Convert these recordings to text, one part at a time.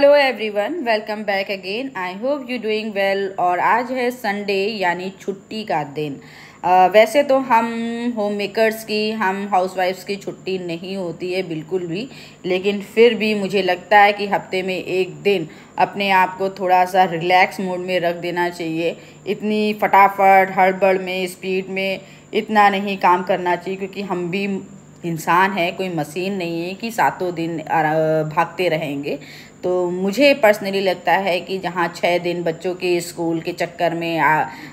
Hello everyone, welcome back again. I hope you doing well. और आज है Sunday यानी छुट्टी का दिन। वैसे तो हम होम मेकर्स की, हम हाउसवाइफ्स की छुट्टी नहीं होती है बिल्कुल भी, लेकिन फिर भी मुझे लगता है कि हफ्ते में एक दिन अपने आप को थोड़ा सा रिलैक्स मोड में रख देना चाहिए। इतनी फटाफट हड़बड़ में, स्पीड में इतना नहीं काम करना चाहिए, क्योंकि हम भी इंसान है, कोई मशीन नहीं है कि सातों दिन भागते रहेंगे। तो मुझे पर्सनली लगता है कि जहाँ 6 दिन बच्चों के स्कूल के चक्कर में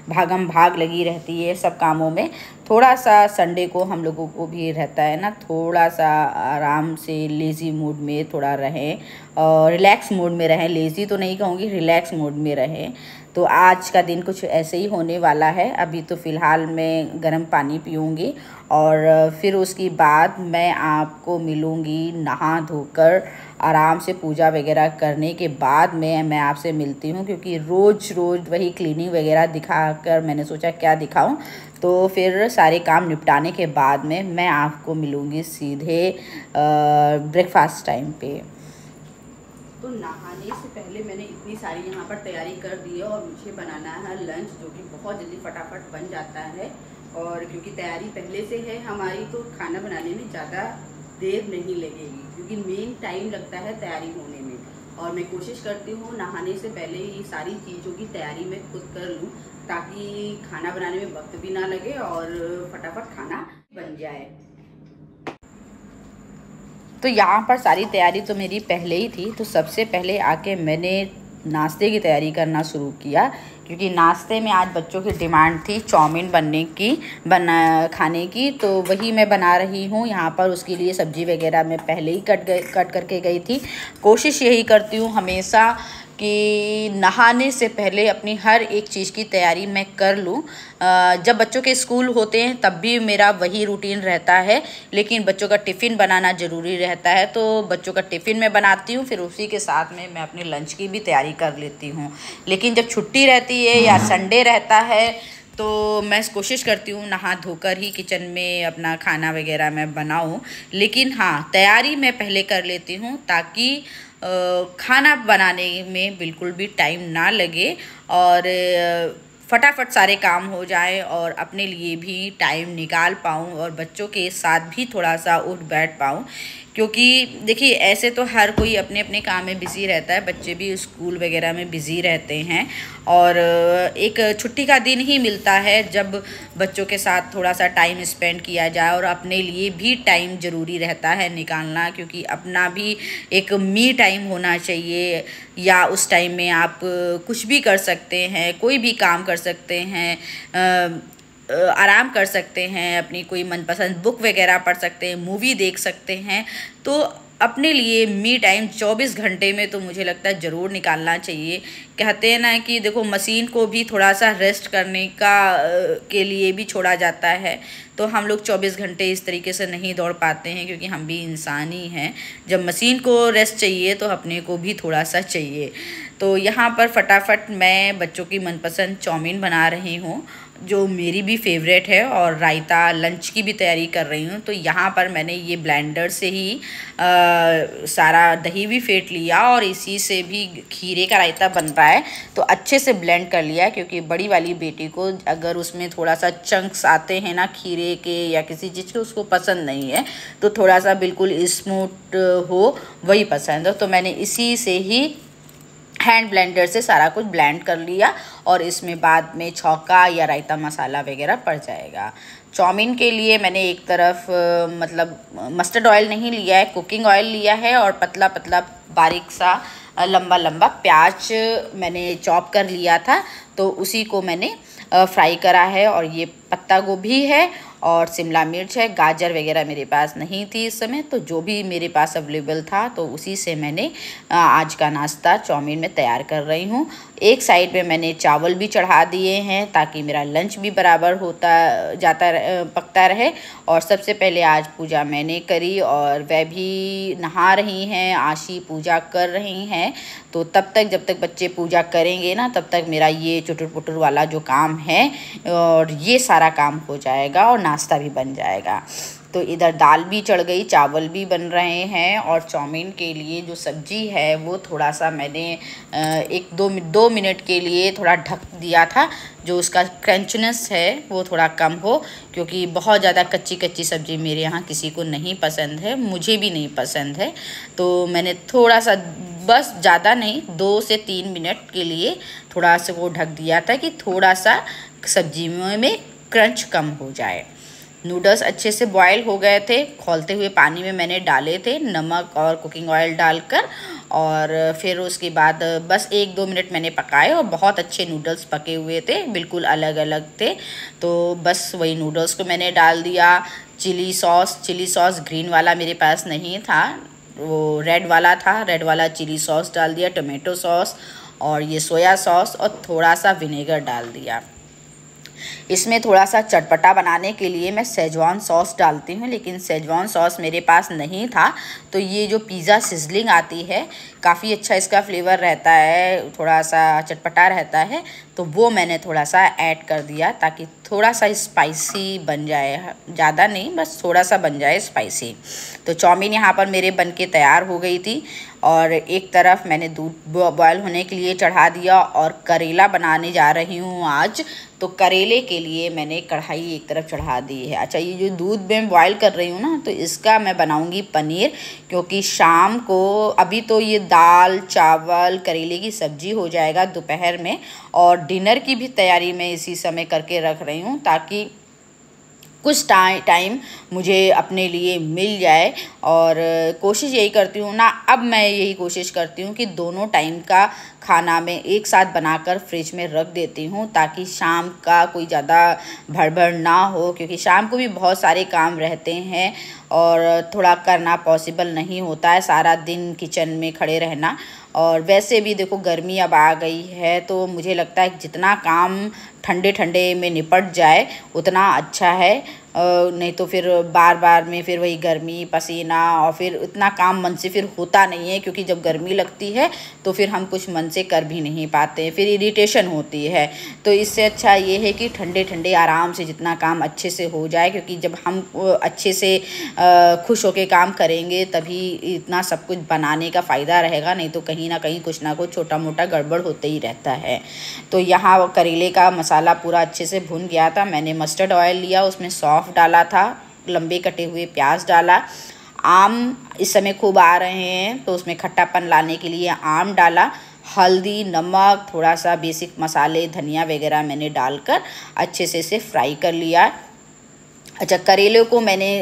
भागम भाग लगी रहती है सब कामों में, थोड़ा सा संडे को हम लोगों को भी रहता है ना, थोड़ा सा आराम से लेज़ी मूड में थोड़ा रहें और रिलैक्स मूड में रहें। लेज़ी तो नहीं कहूँगी, रिलैक्स मूड में रहें। तो आज का दिन कुछ ऐसे ही होने वाला है। अभी तो फ़िलहाल मैं गर्म पानी पीऊँगी और फिर उसके बाद मैं आपको मिलूँगी नहा धोकर, आराम से पूजा वगैरह करने के बाद में मैं आपसे मिलती हूँ। क्योंकि रोज़ रोज़ वही क्लीनिंग वगैरह दिखाकर मैंने सोचा क्या दिखाऊँ, तो फिर सारे काम निपटाने के बाद में मैं आपको मिलूँगी सीधे ब्रेकफास्ट टाइम पे। तो नहाने से पहले मैंने इतनी सारी यहाँ पर तैयारी कर दी है और मुझे बनाना है लंच, जो कि बहुत जल्दी फटाफट बन जाता है। और क्योंकि तैयारी पहले से है हमारी, तो खाना बनाने में ज़्यादा देर नहीं लगेगी, क्योंकि मेन टाइम लगता है तैयारी होने में। और मैं कोशिश करती हूँ नहाने से पहले ये सारी चीज़ों की तैयारी मैं खुद कर लूँ, ताकि खाना बनाने में वक्त भी ना लगे और फटाफट खाना बन जाए। तो यहाँ पर सारी तैयारी तो मेरी पहले ही थी। तो सबसे पहले आके मैंने नाश्ते की तैयारी करना शुरू किया, क्योंकि नाश्ते में आज बच्चों की डिमांड थी चाउमीन खाने की। तो वही मैं बना रही हूँ यहाँ पर। उसके लिए सब्ज़ी वगैरह मैं पहले ही कट करके गई थी। कोशिश यही करती हूँ हमेशा कि नहाने से पहले अपनी हर एक चीज़ की तैयारी मैं कर लूँ। जब बच्चों के स्कूल होते हैं तब भी मेरा वही रूटीन रहता है, लेकिन बच्चों का टिफ़िन बनाना ज़रूरी रहता है, तो बच्चों का टिफ़िन मैं बनाती हूँ, फिर उसी के साथ में मैं अपने लंच की भी तैयारी कर लेती हूँ। लेकिन जब छुट्टी रहती है या संडे रहता है, तो मैं कोशिश करती हूँ नहा धोकर ही किचन में अपना खाना वगैरह मैं बनाऊँ। लेकिन हाँ, तैयारी मैं पहले कर लेती हूँ, ताकि खाना बनाने में बिल्कुल भी टाइम ना लगे और फटाफट सारे काम हो जाए और अपने लिए भी टाइम निकाल पाऊँ और बच्चों के साथ भी थोड़ा सा उठ बैठ पाऊँ। क्योंकि देखिए, ऐसे तो हर कोई अपने अपने काम में बिज़ी रहता है, बच्चे भी स्कूल वगैरह में बिज़ी रहते हैं, और एक छुट्टी का दिन ही मिलता है जब बच्चों के साथ थोड़ा सा टाइम स्पेंड किया जाए। और अपने लिए भी टाइम ज़रूरी रहता है निकालना, क्योंकि अपना भी एक मी टाइम होना चाहिए, या उस टाइम में आप कुछ भी कर सकते हैं, कोई भी काम कर सकते हैं, आराम कर सकते हैं, अपनी कोई मनपसंद बुक वगैरह पढ़ सकते हैं, मूवी देख सकते हैं। तो अपने लिए मी टाइम 24 घंटे में तो मुझे लगता है ज़रूर निकालना चाहिए। कहते हैं ना कि देखो, मशीन को भी थोड़ा सा रेस्ट करने के लिए भी छोड़ा जाता है, तो हम लोग 24 घंटे इस तरीके से नहीं दौड़ पाते हैं, क्योंकि हम भी इंसान ही हैं। जब मशीन को रेस्ट चाहिए तो अपने को भी थोड़ा सा चाहिए। तो यहाँ पर फटाफट मैं बच्चों की मनपसंद चाउमीन बना रही हूँ, जो मेरी भी फेवरेट है, और रायता लंच की भी तैयारी कर रही हूँ। तो यहाँ पर मैंने ये ब्लेंडर से ही सारा दही भी फेंट लिया और इसी से भी खीरे का रायता बन रहा है, तो अच्छे से ब्लेंड कर लिया। क्योंकि बड़ी वाली बेटी को अगर उसमें थोड़ा सा चंक्स आते हैं ना खीरे के या किसी चीज़ के, उसको पसंद नहीं है, तो थोड़ा सा बिल्कुल स्मूथ हो वही पसंद है। तो मैंने इसी से ही हैंड ब्लेंडर से सारा कुछ ब्लेंड कर लिया, और इसमें बाद में छौंका या रायता मसाला वगैरह पड़ जाएगा। चाउमीन के लिए मैंने एक तरफ मतलब मस्टर्ड ऑयल नहीं लिया है, कुकिंग ऑयल लिया है, और पतला पतला बारीक सा लंबा लंबा प्याज मैंने चॉप कर लिया था, तो उसी को मैंने फ्राई करा है। और ये पत्ता गोभी है और शिमला मिर्च है। गाजर वगैरह मेरे पास नहीं थी इस समय, तो जो भी मेरे पास अवेलेबल था तो उसी से मैंने आज का नाश्ता चाउमीन में तैयार कर रही हूँ। एक साइड पे मैंने चावल भी चढ़ा दिए हैं, ताकि मेरा लंच भी बराबर पकता रहे। और सबसे पहले आज पूजा मैंने करी, और वह भी नहा रही हैं, आशी पूजा कर रही हैं। तो तब तक, जब तक बच्चे पूजा करेंगे ना, तब तक मेरा ये चुटुर पुटुर वाला जो काम है और ये सारा काम हो जाएगा और नाश्ता भी बन जाएगा। तो इधर दाल भी चढ़ गई, चावल भी बन रहे हैं और चाउमीन के लिए जो सब्ज़ी है वो थोड़ा सा मैंने 1-2 मिनट के लिए थोड़ा ढक दिया था, जो उसका क्रंचनेस है वो थोड़ा कम हो, क्योंकि बहुत ज़्यादा कच्ची कच्ची सब्ज़ी मेरे यहाँ किसी को नहीं पसंद है, मुझे भी नहीं पसंद है। तो मैंने थोड़ा सा, बस ज़्यादा नहीं, 2 से 3 मिनट के लिए थोड़ा सा वो ढक दिया था कि थोड़ा सा सब्जी में क्रंच कम हो जाए। नूडल्स अच्छे से बॉयल हो गए थे, खौलते हुए पानी में मैंने डाले थे नमक और कुकिंग ऑयल डालकर, और फिर उसके बाद बस 1-2 मिनट मैंने पकाए और बहुत अच्छे नूडल्स पके हुए थे, बिल्कुल अलग अलग थे। तो बस वही नूडल्स को मैंने डाल दिया। चिली सॉस ग्रीन वाला मेरे पास नहीं था, वो रेड वाला था, रेड वाला चिली सॉस डाल दिया, टोमेटो सॉस और ये सोया सॉस और थोड़ा सा विनेगर डाल दिया। इसमें थोड़ा सा चटपटा बनाने के लिए मैं सेजवान सॉस डालती हूँ, लेकिन सेजवान सॉस मेरे पास नहीं था। तो ये जो पिज़्ज़ा सिजलिंग आती है, काफ़ी अच्छा इसका फ्लेवर रहता है, थोड़ा सा चटपटा रहता है, तो वो मैंने थोड़ा सा ऐड कर दिया ताकि थोड़ा सा स्पाइसी बन जाए, ज़्यादा नहीं, बस थोड़ा सा बन जाए स्पाइसी। तो चाउमीन यहाँ पर मेरे बन के तैयार हो गई थी और एक तरफ मैंने दूध बॉयल होने के लिए चढ़ा दिया और करेला बनाने जा रही हूँ आज। तो करेले के लिए मैंने कढ़ाई एक तरफ चढ़ा दी है। अच्छा, ये जो दूध में बॉयल कर रही हूँ ना, तो इसका मैं बनाऊँगी पनीर, क्योंकि शाम को अभी तो ये दाल चावल करेले की सब्ज़ी हो जाएगा दोपहर में, और डिनर की भी तैयारी मैं इसी समय करके रख रही हूँ ताकि कुछ टाइम मुझे अपने लिए मिल जाए। और कोशिश यही करती हूँ ना, अब मैं यही कोशिश करती हूँ कि दोनों टाइम का खाना मैं एक साथ बनाकर फ्रिज में रख देती हूँ ताकि शाम का कोई ज़्यादा भड़बड़ ना हो, क्योंकि शाम को भी बहुत सारे काम रहते हैं और थोड़ा करना पॉसिबल नहीं होता है सारा दिन किचन में खड़े रहना। और वैसे भी देखो गर्मी अब आ गई है, तो मुझे लगता है जितना काम ठंडे ठंडे में निपट जाए उतना अच्छा है, नहीं तो फिर बार बार में फिर वही गर्मी पसीना और फिर इतना काम मन से फिर होता नहीं है, क्योंकि जब गर्मी लगती है तो फिर हम कुछ मन से कर भी नहीं पाते, फिर इरिटेशन होती है। तो इससे अच्छा ये है कि ठंडे ठंडे आराम से जितना काम अच्छे से हो जाए, क्योंकि जब हम अच्छे से खुश होके काम करेंगे तभी इतना सब कुछ बनाने का फ़ायदा रहेगा, नहीं तो कहीं ना कहीं कुछ ना कुछ छोटा मोटा गड़बड़ होते ही रहता है। तो यहाँ करेले का मसाला पूरा अच्छे से भुन गया था। मैंने मस्टर्ड ऑयल लिया, उसमें सौंफ डाला था, लंबे कटे हुए प्याज डाला, आम इस समय खूब आ रहे हैं तो उसमें खट्टापन लाने के लिए आम डाला, हल्दी नमक थोड़ा सा बेसिक मसाले धनिया वगैरह मैंने डालकर अच्छे से इसे फ्राई कर लिया। अच्छा, करेले को मैंने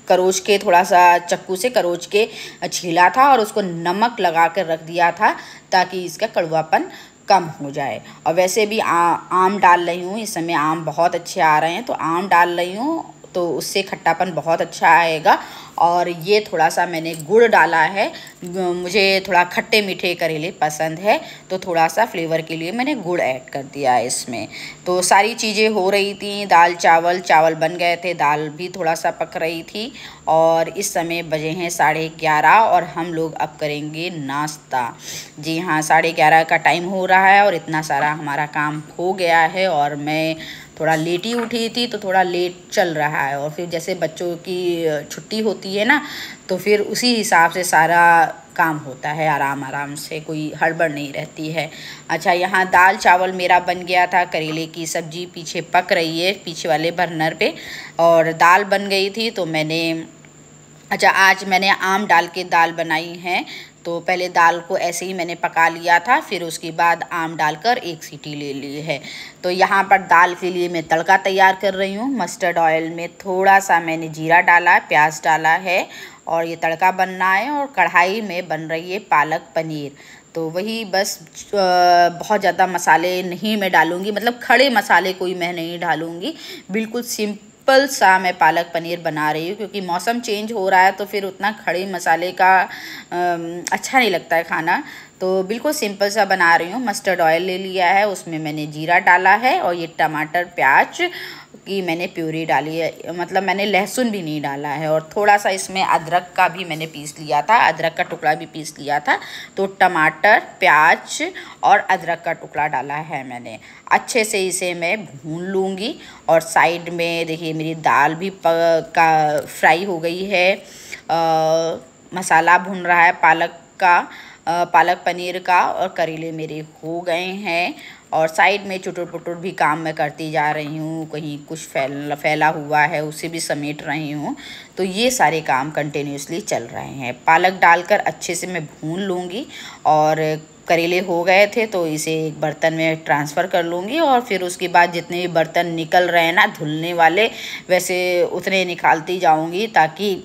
करोच के थोड़ा सा चक्कू से करोच के छीला था और उसको नमक लगा कर रख दिया था ताकि इसका कड़वापन कम हो जाए। और वैसे भी आम डाल रही हूँ, इस समय आम बहुत अच्छे आ रहे हैं तो आम डाल रही हूँ, तो उससे खट्टापन बहुत अच्छा आएगा। और ये थोड़ा सा मैंने गुड़ डाला है, मुझे थोड़ा खट्टे मीठे करेले पसंद है तो थोड़ा सा फ्लेवर के लिए मैंने गुड़ ऐड कर दिया है इसमें। तो सारी चीज़ें हो रही थी, दाल चावल बन गए थे, दाल भी थोड़ा सा पक रही थी और इस समय बजे हैं 11:30 और हम लोग अब करेंगे नाश्ता। जी हाँ, 11:30 का टाइम हो रहा है और इतना सारा हमारा काम हो गया है और मैं थोड़ा लेट ही उठी थी तो थोड़ा लेट चल रहा है। और फिर जैसे बच्चों की छुट्टी होती है ना, तो फिर उसी हिसाब से सारा काम होता है, आराम आराम से, कोई हड़बड़ नहीं रहती है। अच्छा, यहाँ दाल चावल मेरा बन गया था, करेले की सब्ज़ी पीछे पक रही है पीछे वाले बर्नर पे, और दाल बन गई थी तो आज मैंने आम डाल के दाल बनाई है। तो पहले दाल को ऐसे ही मैंने पका लिया था, फिर उसके बाद आम डालकर 1 सीटी ले ली है। तो यहाँ पर दाल के लिए मैं तड़का तैयार कर रही हूँ। मस्टर्ड ऑयल में थोड़ा सा मैंने जीरा डाला है, प्याज डाला है और ये तड़का बनना है। और कढ़ाई में बन रही है पालक पनीर, तो वही बस बहुत ज़्यादा मसाले नहीं मैं डालूँगी, मतलब खड़े मसाले कोई मैं नहीं डालूँगी, बिल्कुल सिंपल सा मैं पालक पनीर बना रही हूँ, क्योंकि मौसम चेंज हो रहा है तो फिर उतना खड़े मसाले का अच्छा नहीं लगता है खाना, तो बिल्कुल सिंपल सा बना रही हूँ। मस्टर्ड ऑयल ले लिया है, उसमें मैंने जीरा डाला है और ये टमाटर प्याज की मैंने प्यूरी डाली है, मतलब मैंने लहसुन भी नहीं डाला है। और थोड़ा सा इसमें अदरक का भी मैंने पीस लिया था, अदरक का टुकड़ा भी पीस लिया था। तो टमाटर, प्याज और अदरक का टुकड़ा डाला है मैंने। अच्छे से इसे मैं भून लूँगी। और साइड में देखिए मेरी दाल भी फ्राई हो गई है। मसाला भुन रहा है पालक का, पालक पनीर का, और करेले मेरे हो गए हैं। और साइड में चुटुर पुटुर भी काम मैं करती जा रही हूँ, कहीं कुछ फैला हुआ है उसे भी समेट रही हूँ। तो ये सारे काम कंटिन्यूसली चल रहे हैं। पालक डालकर अच्छे से मैं भून लूँगी। और करेले हो गए थे तो इसे एक बर्तन में ट्रांसफ़र कर लूँगी। और फिर उसके बाद जितने भी बर्तन निकल रहे हैं ना धुलने वाले, वैसे उतने निकालती जाऊँगी ताकि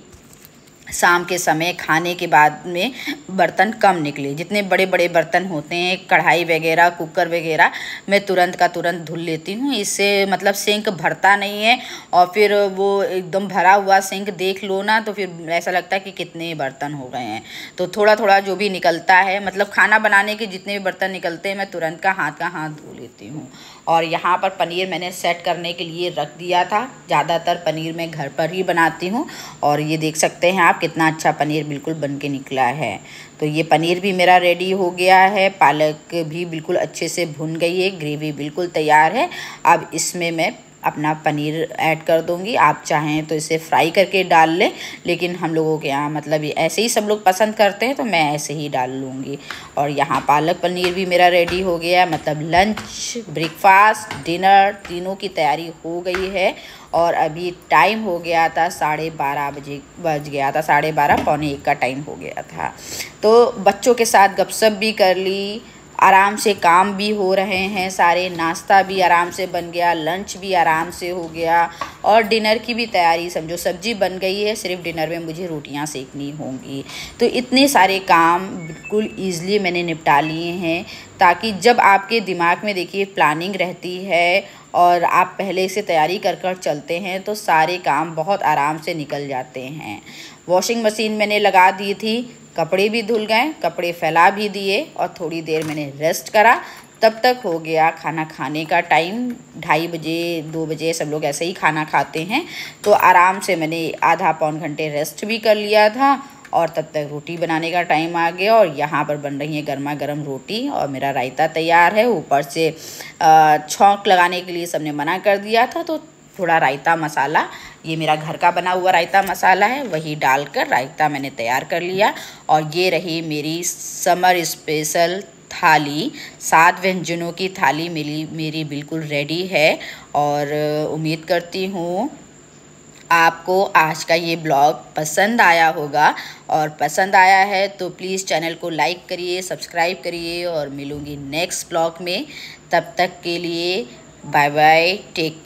शाम के समय खाने के बाद में बर्तन कम निकले। जितने बड़े बड़े बर्तन होते हैं, कढ़ाई वगैरह, कुकर वगैरह, मैं तुरंत का तुरंत धुल लेती हूँ। इससे मतलब सिंक भरता नहीं है। और फिर वो एकदम भरा हुआ सिंक देख लो ना तो फिर ऐसा लगता है कि कितने बर्तन हो गए हैं। तो थोड़ा थोड़ा जो भी निकलता है, मतलब खाना बनाने के जितने भी बर्तन निकलते हैं मैं तुरंत का हाथ धो लेती हूँ। और यहाँ पर पनीर मैंने सेट करने के लिए रख दिया था। ज़्यादातर पनीर मैं घर पर ही बनाती हूँ। और ये देख सकते हैं आप कितना अच्छा पनीर बिल्कुल बन के निकला है। तो ये पनीर भी मेरा रेडी हो गया है। पालक भी बिल्कुल अच्छे से भुन गई है, ग्रेवी बिल्कुल तैयार है। अब इसमें मैं अपना पनीर ऐड कर दूंगी। आप चाहें तो इसे फ्राई करके डाल लें, लेकिन हम लोगों के यहाँ मतलब ऐसे ही सब लोग पसंद करते हैं तो मैं ऐसे ही डाल लूँगी। और यहाँ पालक पनीर भी मेरा रेडी हो गया है। मतलब लंच, ब्रेकफास्ट, डिनर तीनों की तैयारी हो गई है। और अभी टाइम हो गया था 12:30 बजे बज गया था, 12:30 पौने 1 का टाइम हो गया था। तो बच्चों के साथ गपशप भी कर ली, आराम से काम भी हो रहे हैं सारे, नाश्ता भी आराम से बन गया, लंच भी आराम से हो गया। और डिनर की भी तैयारी समझो, सब्जी बन गई है, सिर्फ डिनर में मुझे रोटियां सेकनी होंगी। तो इतने सारे काम बिल्कुल ईज़िली मैंने निपटा लिए हैं, ताकि जब आपके दिमाग में देखिए प्लानिंग रहती है और आप पहले से तैयारी कर कर चलते हैं तो सारे काम बहुत आराम से निकल जाते हैं। वॉशिंग मशीन मैंने लगा दी थी, कपड़े भी धुल गए, कपड़े फैला भी दिए और थोड़ी देर मैंने रेस्ट करा। तब तक हो गया खाना खाने का टाइम, 2:30 बजे 2 बजे सब लोग ऐसे ही खाना खाते हैं। तो आराम से मैंने आधा पौन घंटे रेस्ट भी कर लिया था। और तब तक रोटी बनाने का टाइम आ गया। और यहाँ पर बन रही है गर्मा गर्म रोटी और मेरा रायता तैयार है। ऊपर से छौंक लगाने के लिए सबने मना कर दिया था, तो थोड़ा रायता मसाला, ये मेरा घर का बना हुआ रायता मसाला है, वही डालकर रायता मैंने तैयार कर लिया। और ये रही मेरी समर स्पेशल थाली, 7 व्यंजनों की थाली मेरी बिल्कुल रेडी है। और उम्मीद करती हूँ आपको आज का ये ब्लॉग पसंद आया होगा। और पसंद आया है तो प्लीज़ चैनल को लाइक करिए, सब्सक्राइब करिए। और मिलूँगी नेक्स्ट ब्लॉग में, तब तक के लिए बाय बाय, टेक केयर।